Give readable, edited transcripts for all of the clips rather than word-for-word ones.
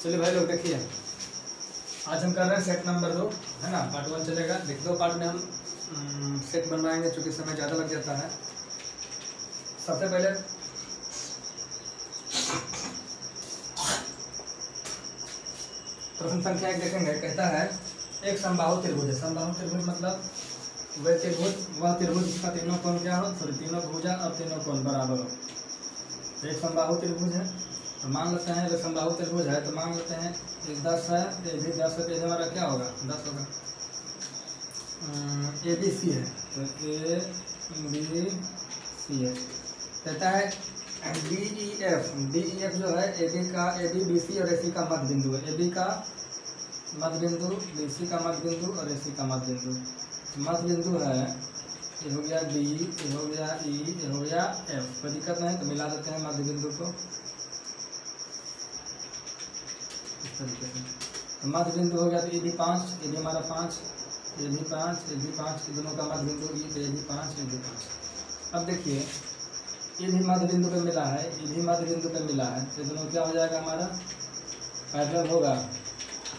चलिए भाई लोग देखिए, आज हम कर रहे हैं सेट नंबर 2, है ना। पार्ट 1 चलेगा। देख दो पार्ट में हम सेट बनवाएंगे, चूँकि समय ज़्यादा लग जाता है। सबसे पहले प्रश्न संख्या 1 देखेंगे। कहता है एक समबाहु त्रिभुज है। समबाहु त्रिभुज मतलब वह त्रिभुज जिसका तीनों कोण क्या हो, सॉरी तीनों भुजा और तीनों कोण बराबर हो। एक समबाहु त्रिभुज है, तो मान लेते हैं अगर समबाहु त्रिभुज है तो मान लेते हैं एक 10 है, ये भी 10 है, तो ये हमारा क्या होगा 10 होगा। ए बी सी है, तो ए बी सी है। कहता है डी ई एफ जो है ए बी सी और ए सी का मध्य बिंदु है। ए बी का मध्य बिंदु, बी सी का मध्य बिंदु और ए सी का मध्य बिंदु। मध्य बिंदु है, ये हो गया डी, ये हो गया ई, ये हो गया एफ। कोई दिक्कत नहीं, तो मिला देते हैं मध्य बिंदु को इस तरीके से। तो मध्य बिंदु हो गया, तो ये भी 5, ये भी हमारा 5, ये भी 5, ये भी 5, ये दोनों का मध्य बिंदु ये भी 5, ये भी 5। अब देखिए ये भी मध्य बिंदु पे मिला है, ये भी मध्य बिंदु पे मिला है, तो दोनों क्या हो जाएगा हमारा पैरेलल होगा,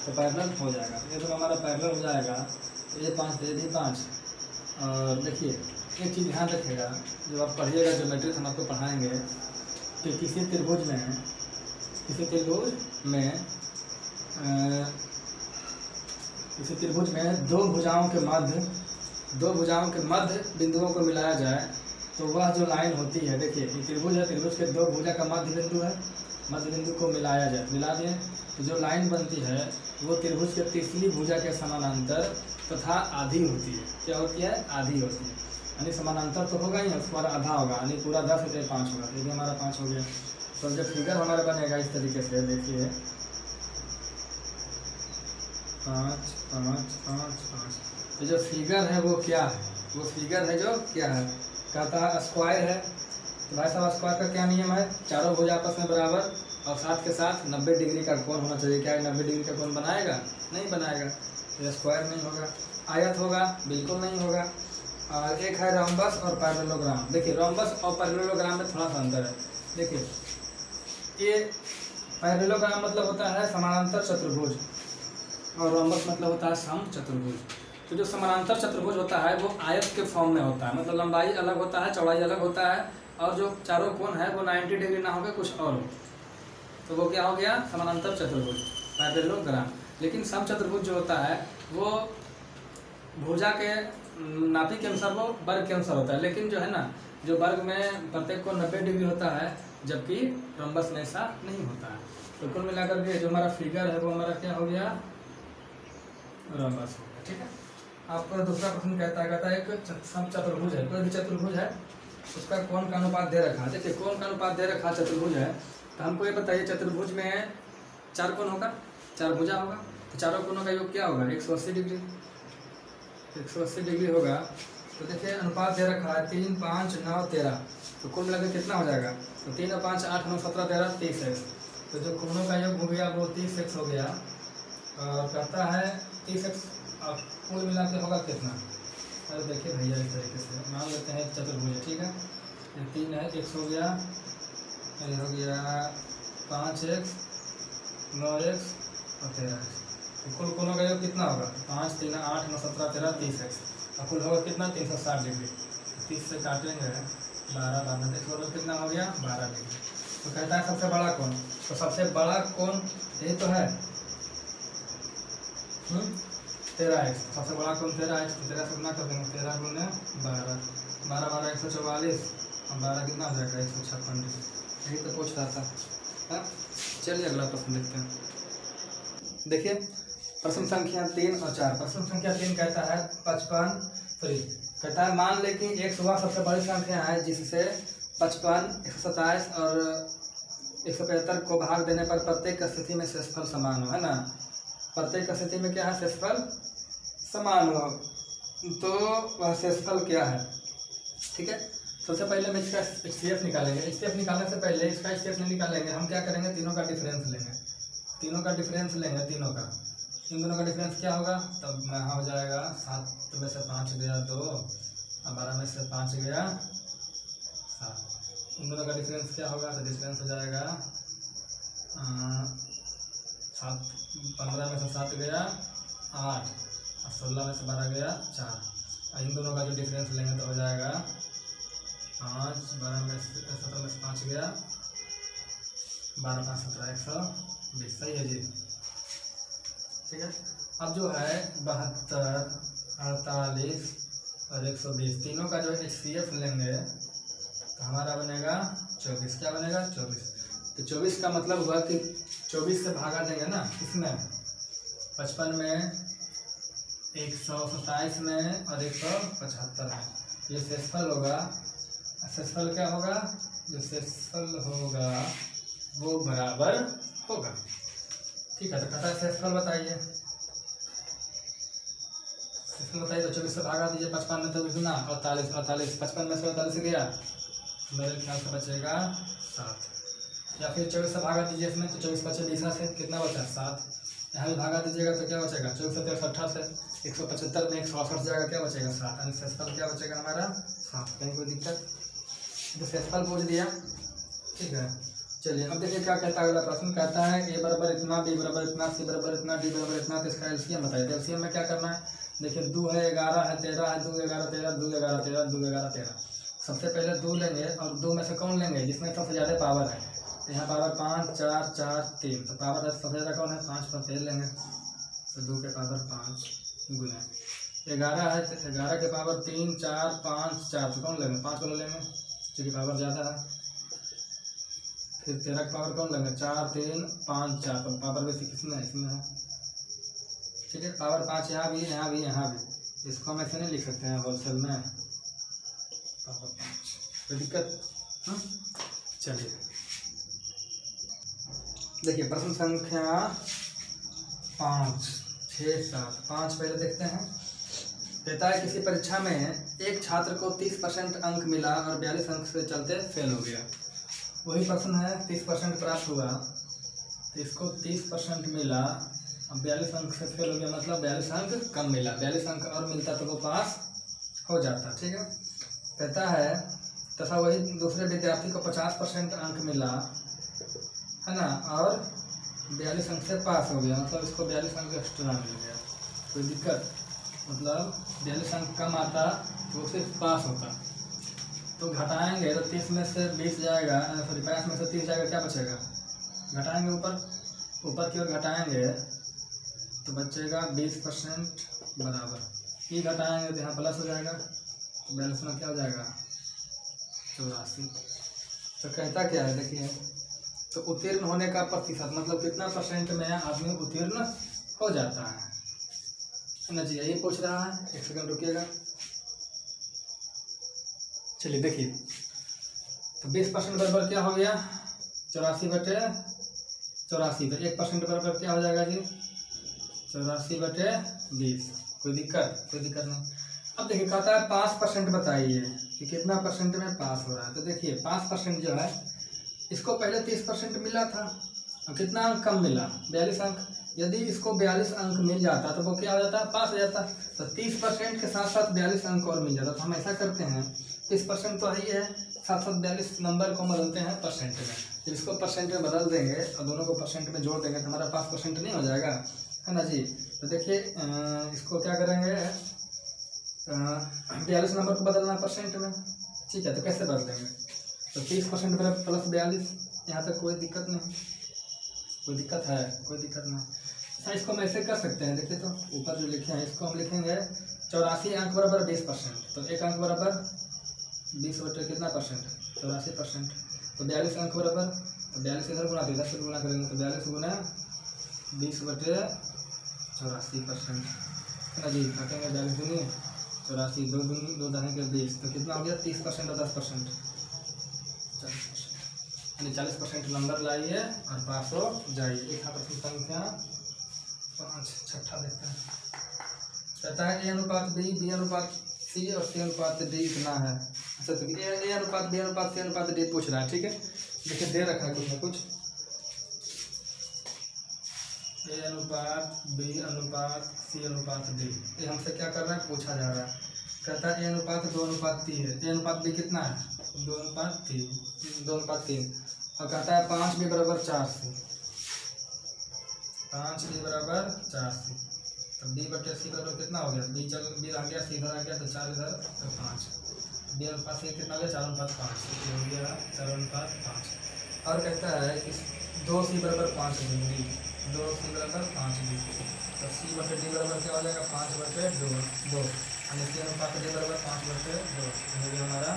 तो पैरेलल हो जाएगा। ये दोनों हमारा पैरेलल हो जाएगा, ये 5, ये भी 5। और देखिए एक चीज़ ध्यान रखिएगा, जब आप पढ़िएगा ज्योमेट्री हम आपको पढ़ाएंगे कि किसी त्रिभुज में दो भुजाओं के मध्य बिंदुओं को मिलाया जाए तो वह जो लाइन होती है, देखिए ये त्रिभुज है, त्रिभुज के दो भुजा का मध्य बिंदु है, मध्य बिंदु को मिलाया जाए, मिला दिए तो जो लाइन बनती है वो त्रिभुज के तीसरी भुजा के समानांतर तथा आधी होती है। क्या होती है? आधी होती है। यानी समानांतर तो होगा ही, उसके बाद आधा होगा, यानी पूरा 10 होते 5 होगा। तो ये भी हमारा 5 हो गया। तो जब फिगर हमारा बनेगा इस तरीके से, देखिए 5 5 5 5, तो जो फिगर है वो क्या है? वो फिगर है जो क्या है, कहता है स्क्वायर है। तो भाई साहब स्क्वायर का क्या नियम है? चारों भुजा आपस में बराबर और साथ के साथ 90 डिग्री का कोण होना चाहिए। क्या 90 डिग्री का कोण बनाएगा? नहीं बनाएगा, तो स्क्वायर नहीं होगा। आयत होगा? बिल्कुल नहीं होगा। और एक है रोम्बस और पैरेललोग्राम। देखिए रोम्बस और पैरेललोग्राम में थोड़ा सा अंतर है। देखिए ये पैरेललोग्राम मतलब होता है समानांतर चतुर्भुज और रोम्बस मतलब होता है सम चतुर्भुज। तो जो समानांतर चतुर्भुज होता है वो आयत के फॉर्म में होता है, मतलब लंबाई अलग होता है, चौड़ाई अलग होता है, और जो चारों कोण है वो 90 डिग्री ना होकर कुछ और हो, तो वो क्या हो गया? समानांतर चतुर्भुज, पैरेललोग्राम। लेकिन सम चतुर्भुज जो होता है वो भुजा के नापी के अनुसार वो वर्ग के अनुसार होता है, लेकिन जो है ना, जो वर्ग में प्रत्येक को 90 डिग्री होता है, जबकि रोम्बस में ऐसा नहीं होता है। तो कुल मिलाकर के जो हमारा फिगर है वो हमारा क्या हो गया? रोम्बस हो गया। ठीक है। आपको दूसरा प्रश्न कहता है एक सम चतुर्भुज है, कोई भी चतुर्भुज है, उसका कोण का अनुपात दे रखा है। देखिए कोण का अनुपात दे रखा चतुर्भुज है, तो हमको ये बताइए चतुर्भुज में 4 कोण होगा, 4 भुजा होगा, तो चारों कोणों का योग क्या होगा? 180 डिग्री। 180 डिग्री होगा। तो देखिए अनुपात दे रखा है 3 5 9 13, तो कुल मिलाकर कितना हो जाएगा? तो 3 और 5 8 9 17 13 30x। तो जो कोणों का योग हो गया वो 30x हो गया। और कहता है 30x कुल मिला के होगा कितना? अरे देखिए भैया इस तरीके से मान लेते हैं चतुर्भुज, ठीक है। ये 3 है, x हो गया, ये हो गया 5x 9x और 13x। तो कुल कोणों का योग कितना होगा? 5 3 8 9 17 13 30x, और कुल होगा कितना? 360 डिग्री। 30 से काटेंगे 12 12, देखो कितना हो गया? 12 डिग्री। तो कहता है सबसे बड़ा कोण, तो सबसे बड़ा कोण यही तो है 13x। सबसे बड़ा कोण 13x, तो 13 से गुना कर देंगे, 13 गुना 12, 12 12 144, और 12 कितना हो जाएगा? 156 डिग्री। यही तो पूछ रहा था। चलिए अगला प्रश्न देखते हैं। देखिए प्रश्न संख्या 3 और 4। प्रश्न संख्या 3 कहता है 55, कहता है मान लें कि एक वह सबसे बड़ी संख्या है जिससे 55 127 और 175 को भाग देने पर प्रत्येक स्थिति में शेषफल समान हो, है ना। प्रत्येक स्थिति में क्या है? शेषफल समान हो। तो वह शेषफल क्या है? ठीक है। सबसे पहले हम इसका HCF निकालेंगे। HCF निकालने से पहले इसका HCF नहीं निकालेंगे, हम क्या करेंगे? तीनों का डिफरेंस लेंगे। तीनों का डिफरेंस लेंगे, तीनों का, इन दोनों का डिफरेंस क्या होगा? तब यहाँ हो जाएगा 7 में से 5 गया 2, और 12 में से 5 गया 7। इन दोनों का डिफरेंस क्या होगा? तो डिफरेंस हो जाएगा 7, 15 में से 7 गया 8 और 16 में से 12 गया 4। इन दोनों का जो डिफरेंस लेंगे तो हो जाएगा 5, 12 में से 17 में से 5 गया 12, 5, 17, 120। सही है जी। ठीक है, अब जो है 72, 48 और 120 तीनों का जो HCF लेंगे तो हमारा बनेगा 24। क्या बनेगा? 24। तो 24 का मतलब हुआ कि 24 से भागा देंगे ना किसमें? 55 में, 127 में और 175 में। ये शेषफल होगा। शेषफल क्या होगा? जो शेषफल होगा वो बराबर होगा। ठीक है, तो कटा शेषफल बताइए। शेषफल बताइए तो 24 से भागा दीजिए। 55 में तो ना 48, 55 में से 48 गया, मेरे ख्याल से बचेगा 7। या फिर 24 से भागा दीजिए इसमें तो 24 बचे 20 से कितना बचा? 7। यहाँ भी भागा दीजिएगा तो क्या बचेगा? 24 से 18 से 175 में 168 जाएगा, क्या बचेगा? 7। यानी शेषफल क्या बचेगा हमारा? 7। कहीं कोई दिक्कत? तो शेषफल पूछ दिया। ठीक है, चलिए अब देखिए क्या कहता है अगला प्रश्न। कहता है a बराबर इतना, b बराबर इतना, c बराबर इतना, d बराबर इतना। तो इसका एलसीएम बताइए। तो एलसीएम में क्या करना है? देखिए 2 है 11 है 13 है, 2 11 13, 2 11 13, 2 11 13। सबसे पहले 2 लेंगे और 2 में से कौन लेंगे? जिसमें सबसे ज़्यादा पावर है। तो यहाँ पावर 5, 4, 4, 3। तो पावर सबसे ज़्यादा कौन है? 5 पर फेल लेंगे तो 2 के पावर 5 गुना 11 है तो 11 के पावर 3, 4, 5, 4। तो कौन लेंगे? 5 वाला लेंगे क्योंकि पावर ज़्यादा है। फिर 13 का पावर कौन लेंगे? 4, 3, 5, 4। पर पावर बेसी किसमें है? इसमें है। ठीक है, पावर 5 यहाँ भी, यहाँ भी, यहाँ भी। इसको हम ऐसे नहीं लिख सकते हैं होलसेल में पावर 5। कोई दिक्कत? चलिए देखिए प्रश्न संख्या 5, 6, 7। 5 पहले देखते हैं। कहता है किसी परीक्षा में एक छात्र को 30% अंक मिला और 42 अंक से चलते फेल हो गया। वही प्रश्न है, 30% प्राप्त हुआ तो इसको 30% मिला अब 42 अंक से फेल हो गया, मतलब 42 अंक कम मिला। 42 अंक और मिलता तो वो पास हो जाता। ठीक है, कहता है तथा वही दूसरे विद्यार्थी को 50% अंक मिला है ना, और 42 अंक से पास हो गया, मतलब इसको 42 अंक एक्स्ट्रा मिल गया। कोई दिक्कत? मतलब 42 अंक कम आता तो वो सिर्फ पास होता। तो घटाएंगे तो 30 में से 20 जाएगा, सॉरी 50 में से 30 जाएगा, क्या बचेगा? घटाएंगे ऊपर की ओर घटाएंगे तो बचेगा 20% बराबर। ये घटाएंगे तो यहाँ प्लस हो जाएगा तो 42 में क्या हो जाएगा? 84। तो कहता क्या है देखिए, तो उत्तीर्ण होने का प्रतिशत मतलब कितना % में आदमी उत्तीर्ण हो जाता है ना जी, यही पूछ रहा है। 1 सेकंड रुकिएगा। चलिए देखिए, तो 20% बराबर क्या हो गया? 84/84। तो 1% बराबर क्या हो जाएगा जी? 84/20। कोई दिक्कत? कोई दिक्कत नहीं। अब देखिए कहता है 5% बताइए कि कितना % में पास हो रहा है। तो देखिए 5% जो है इसको पहले 30% मिला था और कितना अंक कम मिला? 42 अंक। यदि इसको 42 अंक मिल जाता तो वो क्या हो जाता? पास हो जाता। तो 30% के साथ साथ 42 अंक और मिल जाता। तो हम ऐसा करते हैं, 30% तो ही है, साथ साथ 42 नंबर को बदलते हैं परसेंट में। जब इसको परसेंट में बदल देंगे और दोनों को परसेंट में जोड़ देंगे तो हमारा 5% नहीं हो जाएगा, है ना जी। तो देखिए इसको क्या करेंगे, 42 नंबर को बदलना परसेंट में। ठीक है, तो कैसे बदलेंगे? तो 30% प्लस 42। यहाँ तक कोई दिक्कत नहीं। कोई दिक्कत है? कोई दिक्कत नहीं। अच्छा, इसको हम ऐसे कर सकते हैं। देखिए तो ऊपर जो लिखे हैं इसको हम लिखेंगे 84 अंक बराबर 20%। तो 1 अंक बराबर 20 बटे कितना %? 84%। तो 42 अंक बराबर, तो 42 इधर गुना 10 से गुना करेंगे तो 42 गुना 20 बटे 84%, है ना जी। काटेंगे 42 दूनी 84, 2 दूनी 2 दाने के 20। तो कितना हो गया? 30% और 10%, 40%। यानी 40% नंबर लाइए और पास हो जाइए। एक प्रश्न संख्या 5, छठा देखते हैं। कहता है A अनुपात B अनुपात C और C अनुपात D इतना है। अच्छा, तो A अनुपात B अनुपात C अनुपात D पूछ रहा है। ठीक है, देखिए दे रखा है कुछ ना कुछ। A अनुपात B अनुपात C अनुपात D, ये हमसे क्या कर रहा है? पूछा जा रहा है। कहता है A अनुपात 2 अनुपात 3 है। A अनुपात B कितना है? 2 अनुपात 3। और कहता है 5B बराबर 4C। 5b बराबर 4c। तो b बटे c बराबर कितना हो गया, b आ गया, c इधर आ गया, तो 4 इधर, तो 5। b अनुपात c कितना हो गया, 4:5। तो हो गया 4:5। और कहता है कि 2c बराबर 5b, 2c बराबर 5b। तो c बटे d बराबर क्या हो जाएगा, 5/2, यानी c अनुपात d बराबर 5/2 हो गया हमारा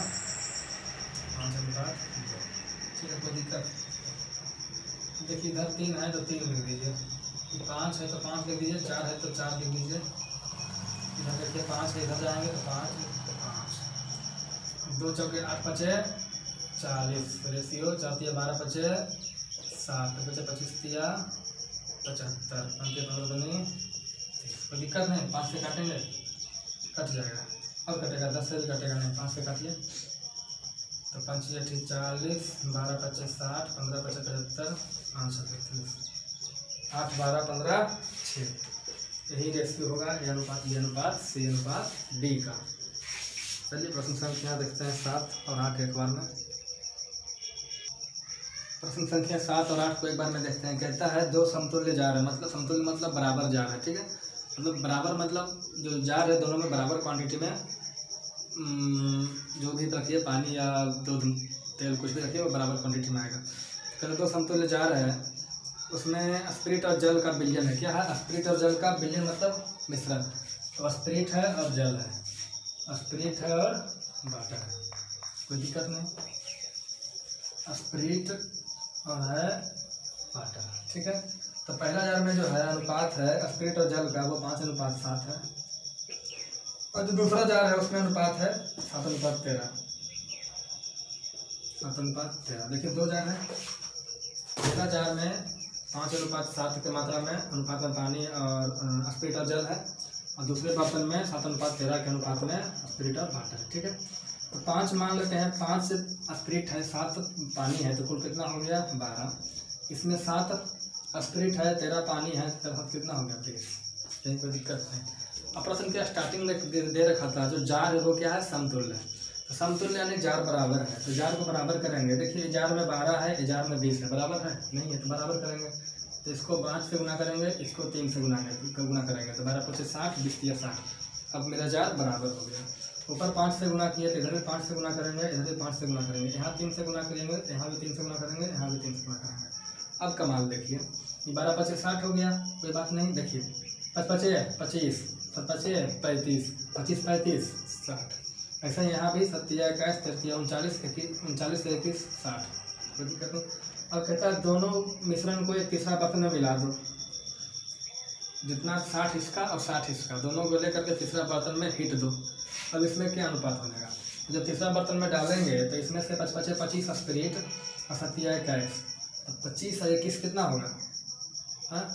5:2। ठीक है, कोई दिक्कत। देखिए इधर 3 है तो 3 लिख दीजिए, 5 है तो 5 लिख दीजिए, 4 है तो 4 लिख दीजिए। इधर देखिए 5 है, इधर जाएंगे तो 5, 2 चौके 8 पचे 40, रेशियो 4 तिया 12 पचे 7, बचे 25 तिया 75, 15 दूनी 30। कोई दिक्कत नहीं, 5 से काटेंगे कट जाएगा, और कटेगा 10 से भी कटेगा नहीं, 5 से काटिए। तो 5 या 40, 12 पचे 60, 15 पचे 75, 5 30, 8 12 15 6। यही रेशियो होगा ए अनुपात बी अनुपात सी अनुपात डी का। चलिए प्रश्न संख्या देखते हैं 7 और 8 एक बार में। प्रश्न संख्या 7 और 8 को एक बार में देखते हैं। कहता है दो समतुल्य जार है, मतलब समतुल्य मतलब बराबर जार है। ठीक है, मतलब बराबर मतलब जो जार है दोनों में बराबर क्वांटिटी में जो भी रखिए, पानी या दूध तेल कुछ भी रखिए वो बराबर क्वांटिटी में आएगा। कहते दो समतुल्य जार है, उसमें स्पिरिट और जल का विलयन है। क्या है, स्पिरिट और जल का विलयन मतलब मिश्रण। तो स्पिरिट है और जल है, स्पिरिट है और वाटर है, कोई दिक्कत नहीं। स्पिरिट और है वाटर, ठीक है। तो पहला जार में जो है अनुपात है स्पिरिट और जल का वो 5:7 है, और जो दूसरा जार है उसमें अनुपात है 7:13, 7:13। देखिए दो जार है, पहला जार में 5:7 की मात्रा में अनुपात में पानी और स्पिरिट और जल है, और दूसरे बर्तन में 7:13 के अनुपात में स्पिरिट और वाटर है। ठीक है, तो 5 मान लेते हैं, 5 स्पिरिट है 7 पानी है, तो कुल कितना हो गया 12। इसमें 7 स्पिरिट है 13 पानी है, तो कितना हो गया 23। कहीं कोई दिक्कत नहीं। अब प्रश्न के स्टार्टिंग में दे रखा था जो जार है वो क्या है, समतुल्य है। तो समतुल्य यानी जार बराबर है, तो जार को बराबर करेंगे। देखिए जार में 12 है, जार में 20 है, बराबर है नहीं है तो बराबर करेंगे। तो इसको 5 से गुना करेंगे, इसको 3 से गुना करेंगे, तो 12 × 5 = 60, 20 × 60। अब मेरा जार बराबर हो गया। ऊपर 5 से गुना किए तो इधर भी 5 से गुना करेंगे, इधर भी 5 से गुना करेंगे, यहाँ 3 से गुना करेंगे, यहाँ भी 3 से गुना करेंगे, यहाँ भी 3 से गुना करेंगे। अब कमाल देखिए, ये 12 × 5 = 60 हो गया, कोई बात नहीं। देखिए 5 × 5 = 25, 7 × 5 = 35, 25 × 35 = 60। ऐसा यहाँ भी 7 × 21, 3 × 39, 39 से 21 60, कोई दिक्कत नहीं। अब कहता है दोनों मिश्रण को एक तीसरा बर्तन में मिला दो, जितना 60 इसका और 60 इसका, दोनों को लेकर के तीसरा बर्तन में हीट दो। अब इसमें क्या अनुपात बनेगा, जब तीसरा बर्तन में डालेंगे तो इसमें से 5 × 5 = 25 स्पिरिट और 7 × 21, 25 और 21 कितना होगा, हाँ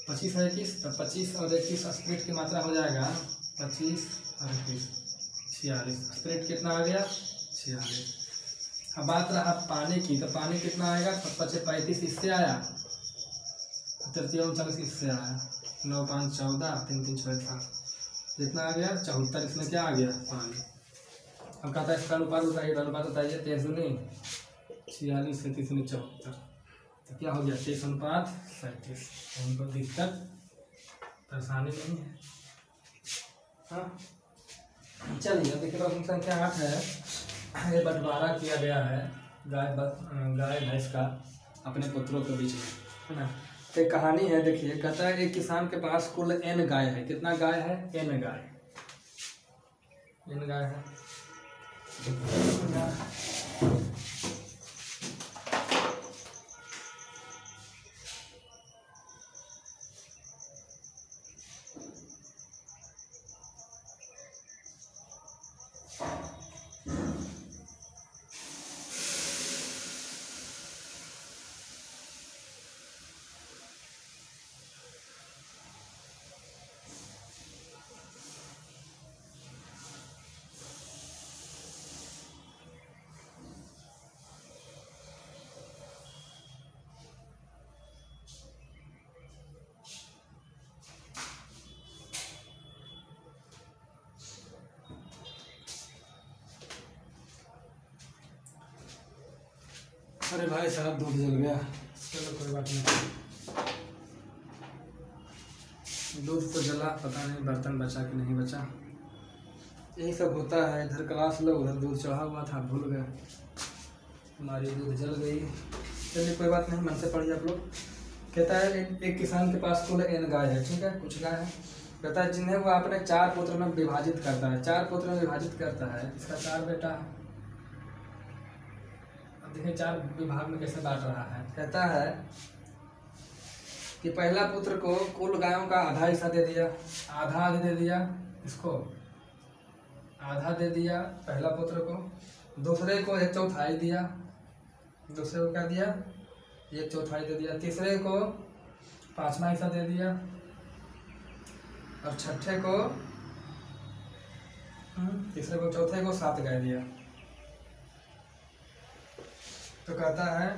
25 और 21, तो 25 और 21 स्पिरिट की मात्रा हो जाएगा 25 और 21 46। स्पिरिट कितना आ गया 46। अब बात रहा पानी की, तो पानी कितना आएगा, 5 × 5 = 35 इससे आया, 3 × 39 इससे आया, 9 × 5 = 14, 3 × 3 = 6 7, जितना आ गया 74। इसमें क्या आ गया पानी। अब कहता है इसका अनुपात बताइए, अनुपात बताइए, 23 दूनी 46 से 3 दूनी 74, तो क्या हो गया 23:37। उनको दिक्कत परेशानी नहीं है, हाँ। चलिए अब देखिए प्रश्न संख्या 8 है। ये बंटवारा किया गया है गाय भैंस का अपने पुत्रों के बीच में, है ना। तो एक कहानी है, देखिए कहता है एक किसान के पास कुल n गाय है। कितना गाय है, n गाय, n गाय है। अरे भाई साहब दूध जल गया, चलो कोई बात नहीं। दूध तो जला, पता नहीं बर्तन बचा कि नहीं बचा। यही सब होता है, इधर क्लास लो उधर दूध चढ़ा हुआ था, भूल गए, हमारी दूध जल गई। चलिए कोई बात नहीं, मन से पढ़िए आप लोग। कहता है एक किसान के पास कुल n गाय है, ठीक है, कुछ गाय है। कहता है जिन्हें वो अपने 4 पुत्र में विभाजित करता है, 4 पुत्र में विभाजित करता है, इसका 4 बेटा है। अब देखिए 4 विभाग में कैसे बांट रहा है। कहता है कि पहला पुत्र को कुल गायों का आधा हिस्सा दे दिया, आधा दे दिया इसको, आधा दे दिया पहला पुत्र को। दूसरे को 1/4 दिया, दूसरे को क्या दिया, 1/4 दे दिया। तीसरे को 5वां हिस्सा दे दिया, और छठे को तीसरे को चौथे को 7 गाय दिया। तो कहता है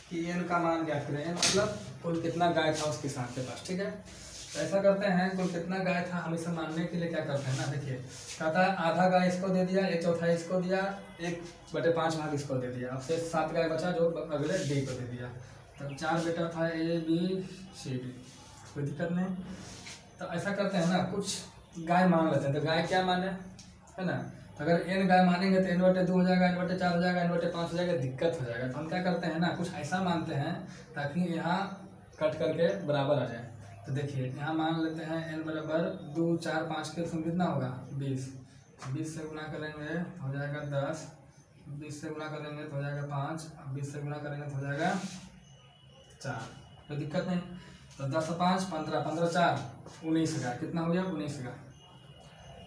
कि n का मान ज्ञात करें, n मतलब कुल कितना गाय था उस किसान के पास, ठीक है। तो ऐसा करते हैं, कुल कितना गाय था हम इसे मानने के लिए क्या करते हैं ना, देखिए कहता है आधा गाय इसको दे दिया, 1/4 इसको दिया, 1/5 भाग इसको दे दिया, अब से 7 गाय बचा जो अगले डी को दे दिया। तब 4 बेटा था A B C D, कोई दिक्कत नहीं। तो ऐसा करते हैं ना, कुछ गाय मान लेते हैं। तो गाय क्या माने, है ना, तो अगर n गाय मानेंगे तो n/2 हो जाएगा, n/4 हो जाएगा, n/5 हो जाएगा, दिक्कत हो जाएगा। तो हम क्या करते हैं ना, कुछ ऐसा मानते हैं ताकि यहाँ कट करके बराबर आ जाए। तो देखिए यहाँ मान लेते हैं n बराबर 2 4 5 के सम कितना होगा 20, 20 से गुना करेंगे तो हो जाएगा 10, 20 से गुना करेंगे तो हो जाएगा 5, 20 से गुना करेंगे तो हो जाएगा 4, कोई दिक्कत नहीं। तो 10 और 5 15, 15 4 19 गाय, कितना हो गया 19 गाय।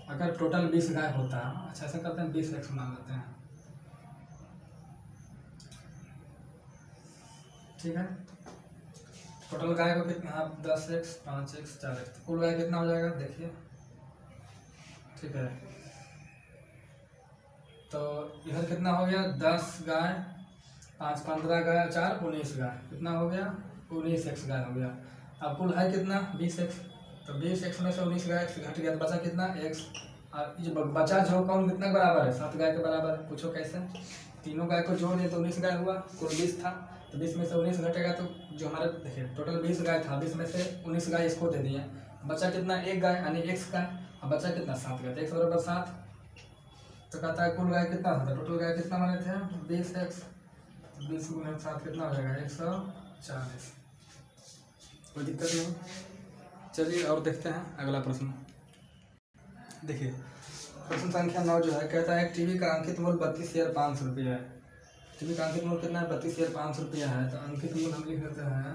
अगर टोटल 20 गाय होता, अच्छा ऐसा करते हैं 20x मान लेते हैं, ठीक है। टोटल गाय को कितना, 10x 5x 4x, कुल गाय कितना हो जाएगा देखिए, ठीक है। तो इधर कितना हो गया 10 गाय, 5 15 गाय, 4 19 गाय, कितना हो गया 19x गाय हो गया। अब कुल है कितना 20x, तो 20x में से 19 गाय घट गया, तो बचा कितना x, और जो बचा जो कौन कितना बराबर है 7 गाय के बराबर। पूछो कैसे, तीनों गाय को जोड़ दिए तो 19 गाय हुआ, कुल 20 था, तो 20 में से 19 घटेगा तो जो हमारे देखिए टोटल 20 गाय था, 20 में से 19 गाय इसको दे दिए, बचा कितना 1 गाय यानी x गाय, अब बचा कितना 7 गाय, तो x बराबर 7। तो कहता है कुल गाय कितना था, टोटल गाय कितना माने थे 20x, 20 गुना 7 कितना हो जाएगा 140, कोई दिक्कत नहीं। चलिए और देखते हैं अगला प्रश्न। देखिए प्रश्न संख्या 9 जो है, कहता है टीवी का अंकित मूल्य 32,500 रुपया है। टीवी का अंकित मूल्य कितना है 32,500 रुपया है। तो अंकित मूल्य हम लिख देते हैं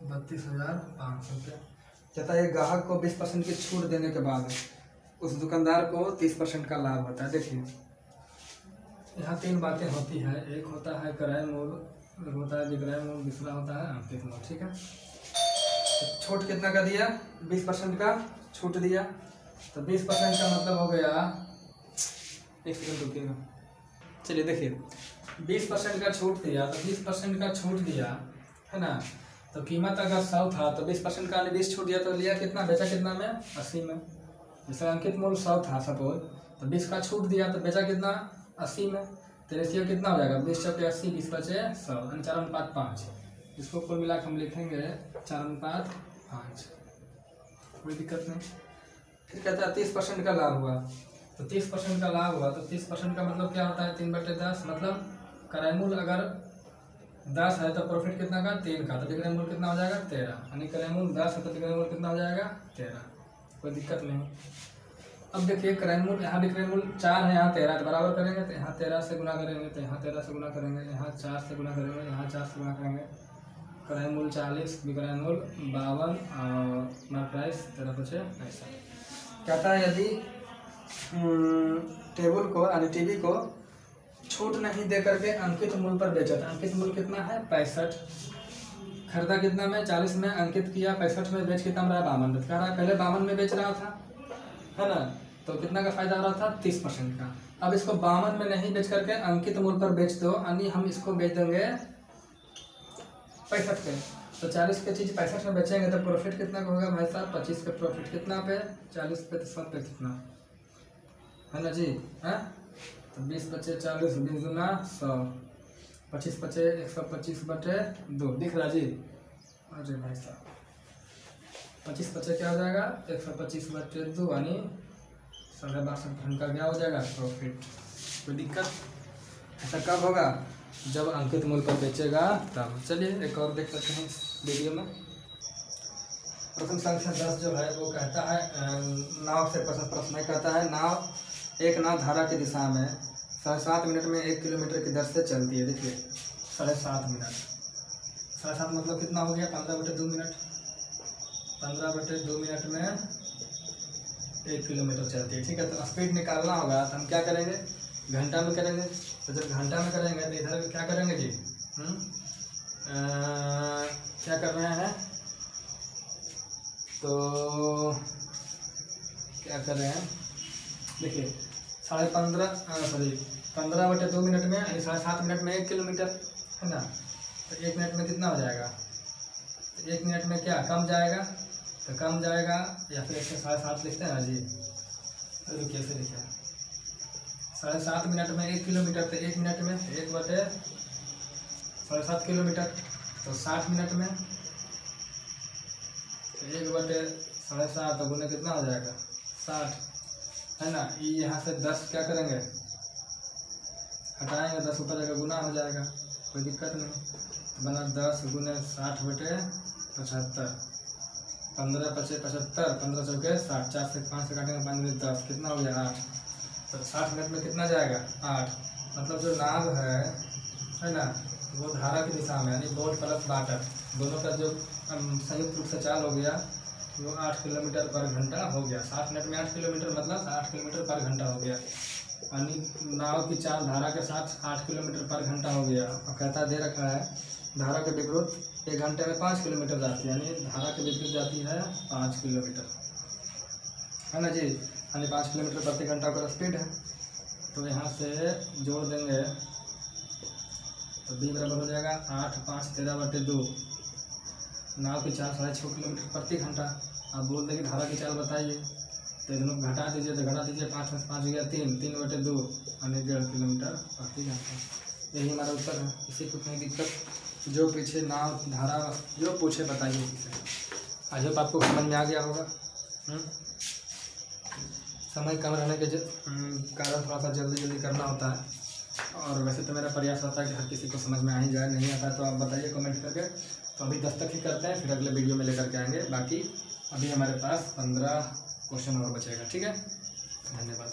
32,500 रुपया। कहता है ग्राहक को 20% की छूट देने के बाद उस दुकानदार को 30% का लाभ होता है। देखिए यहाँ 3 बातें होती है, एक होता है क्रय मूल्य, होता है विक्रय मूल्य, दूसरा होता है अंकित मूल्य, ठीक है। तो छूट कितना का दिया 20% का छूट दिया, तो 20% का मतलब हो गया, एक सेकंड रुकिएगा, चलिए देखिए 20% का छूट दिया, तो 20% का छूट दिया है ना, तो कीमत अगर 100 था तो 20% का 20 छूट दिया तो लिया कितना, बेचा कितना में 80 में। जैसे अंकित मूल्य 100 था सपोज, तो 20 का छूट दिया तो बेचा कितना 80 में, तो रेशियो कितना हो जाएगा 20 × 80, 20 बचे 100, 4:5। इसको कुल मिला के हम लिखेंगे 4:5, कोई दिक्कत नहीं। फिर कहता है 30% का लाभ हुआ, तो 30% का लाभ हुआ, तो 30% का मतलब क्या होता है 3/10, मतलब क्रय मूल्य अगर 10 है तो प्रॉफिट कितना का 3 का, तो विक्रय मूल्य कितना हो जाएगा 13, यानी क्रय मूल्य 10 है तो विक्रय मूल्य कितना हो जाएगा 13, कोई दिक्कत नहीं। अब देखिए क्रय मूल्य, यहाँ विक्रय मूल्य 4 है, यहाँ 13, तो बराबर करेंगे तो यहाँ 13 से गुना करेंगे, तो यहाँ 13 से गुना करेंगे, यहाँ 4 से गुना करेंगे, यहाँ 4 से गुना करेंगे, क्रय मूल्य 40, विक्रय मूल्य 52 और मार्क प्राइस 13 कहता है यदि टेबल को यानी टीवी को छूट नहीं दे करके अंकित मूल्य पर बेचा था, अंकित मूल्य कितना है 65, खरीदा कितना में 40 में, अंकित किया 65 में, बेच कितना रहा 52 में, कह रहा है पहले 52 में बेच रहा था है ना, तो कितना का फायदा हो रहा था 30% का। अब इसको 52 में नहीं बेच करके अंकित मूल्य पर बेच दो, यानी हम इसको बेच देंगे 65 पे, तो 40 पे चीज़ 65 में बेचेंगे तो प्रॉफिट कितना का होगा भाई साहब 25 पे प्रॉफिट, कितना पे 40 पे, तो 7 पे कितना है ना जी, है तो 20 बचे 40, 20 गुना 100, 25 बचे 125/2, दिख रहा जी, अरे भाई साहब 25 बचे क्या हो जाएगा 125/2 यानी 62.5 घंटा क्या हो जाएगा प्रॉफिट। कोई दिक्कत? ऐसा कब होगा? जब अंकित मूल्य पर बेचेगा तब। चलिए एक और देख सकते हैं इस वीडियो में। प्रश्न संख्या 10 जो है वो कहता है नाव से प्रश्न कहता है एक नाव धारा की दिशा में 7.5 मिनट में 1 किलोमीटर की दर से चलती है। देखिए 7.5 मिनट, 7.5 मतलब कितना हो गया 15/2 मिनट। 15/2 मिनट में 1 किलोमीटर चलती है। ठीक है, तो स्पीड निकालना होगा तो हम क्या करेंगे घंटा में करेंगे। तो जब घंटा में करेंगे तो इधर क्या करेंगे जी क्या कर रहे हैं तो क्या कर रहे हैं देखिए 15/2 मिनट में यानी 7.5 मिनट में 1 किलोमीटर है ना। तो 1 मिनट में कितना हो जाएगा? तो 1 मिनट में क्या कम जाएगा? तो कम जाएगा या फिर इससे 7.5 लिखते हैं ना जी। तो कैसे लिखे 7.5 मिनट में 1 किलोमीटर। तो 1 मिनट में 1/7 किलोमीटर। तो 60 मिनट में 1/7.5 तो गुने कितना हो जाएगा 60 है ना। यहाँ से 10 क्या करेंगे हटाएंगे, 10 ऊपर जाएगा गुना हो जाएगा, कोई दिक्कत नहीं। बना 10 गुने 60/75, 15×5 = 75, 15 चौके 60, 4 से 5 से काटेंगे 5 में 10 कितना हो गया 8। तो 60 मिनट में कितना जाएगा 8। मतलब जो नाव है ना वो धारा की दिशा में यानी बोट प्लस वाटर दोनों का जो संयुक्त रूप से चाल हो गया वो 8 किलोमीटर पर घंटा हो गया। 60 मिनट में 8 किलोमीटर मतलब 8 किलोमीटर पर घंटा हो गया। यानी नाव की चाल धारा के साथ 8 किलोमीटर पर घंटा हो गया। और कहता दे रखा है धारा के विपरीत 1 घंटे में 5 किलोमीटर जाती है, यानी धारा के विपरीत जाती है 5 किलोमीटर है ना जी। यानी 5 किलोमीटर प्रति घंटा का स्पीड है। तो यहाँ से जोड़ देंगे तो b बराबर हो जाएगा 8 5 13/2। नाव की चाल 6.5 किलोमीटर प्रति घंटा। आप बोल देंगे धारा की चाल बताइए तो दोनों घटा दीजिए, तो घटा दीजिए 5 में 5 गया 3, 3/2 यानी 1.5 किलोमीटर प्रति घंटा। यही हमारा उत्तर है। इसी को कोई दिक्कत जो पीछे नाव धारा जो पूछे बताइए। आज आपको समझ में आ गया होगा। समय कम रहने के कारण थोड़ा सा जल्दी करना होता है। और वैसे तो मेरा प्रयास होता है कि हर किसी को समझ में आ ही जाए। नहीं आता तो आप बताइए कमेंट करके। तो अभी 10 तक ही करते हैं, फिर अगले वीडियो में लेकर के आएंगे। बाकी अभी हमारे पास 15 क्वेश्चन और बचेगा। ठीक है, धन्यवाद।